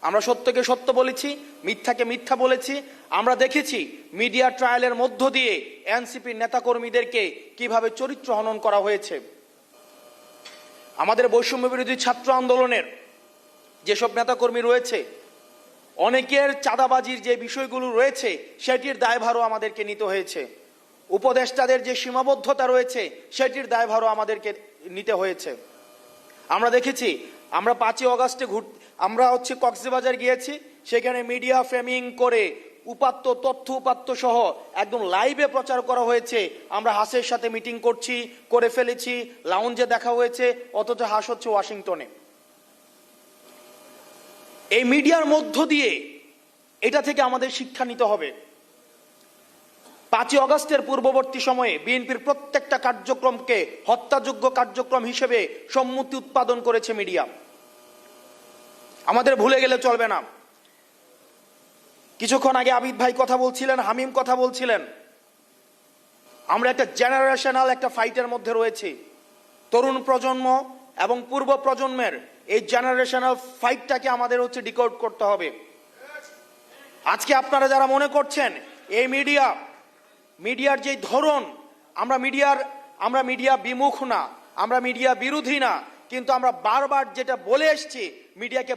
আমরা সত্যকে সত্য বলেছি, মিথ্যাকে মিথ্যা বলেছি। আমরা দেখেছি মিডিয়া ট্রায়ালের মধ্য দিয়ে এনসিপির নেতাকর্মীদেরকে কিভাবে চরিত্র হনন করা হয়েছে। আমাদের বৈষম্য বিরোধী ছাত্র আন্দোলনের যেসব নেতাকর্মী রয়েছে, অনেকের চাঁদাবাজির যে বিষয়গুলো রয়েছে সেটির দায়ভারও আমাদেরকে নিতে হয়েছে। উপদেষ্টাদের যে সীমাবদ্ধতা রয়েছে সেটির দায়ভারও আমাদেরকে নিতে হয়েছে। আমরা দেখেছি, আমরা 5ই অগাস্টে আমরা কক্সবাজার গিয়েছি, সেখানে মিডিয়া ফ্রেমিং করে উপাত্ত তথ্য উপাত্ত সহ একদম লাইভে প্রচার করা হয়েছে আমরা হাসের সাথে মিটিং করে ফেলেছি, লাউঞ্জে দেখা হয়েছে, অথচ হাস হচ্ছে ওয়াশিংটনে। এই মিডিয়ার মধ্য দিয়ে এটা থেকে আমাদের শিক্ষা নিতে হবে। 5ই অগাস্টের পূর্ববর্তী সময়ে বিএনপির প্রত্যেকটা কার্যক্রমকে হত্যাযোগ্য কার্যক্রম হিসেবে সম্মতি উৎপাদন করেছে মিডিয়া। আমাদের ভুলে গেলে চলবে না। কিছুক্ষণ আগে আবিদ ভাই কথা বলছিলেন, হামিম কথা বলছিলেন, আমরা একটা জেনারেশনাল একটা ফাইটের মধ্যে রয়েছি। তরুণ প্রজন্ম এবং পূর্ব প্রজন্মের এই জেনারেশনাল ফাইটটাকে আমাদের ডিকোড করতে হবে। আজকে আপনারা যারা মনে করছেন এই মিডিয়ার যে ধরন, আমরা মিডিয়া বিমুখ না, আমরা মিডিয়া বিরোধী না, কিন্তু আমরা বারবার যেটা বলে এসেছি, মিডিয়াকে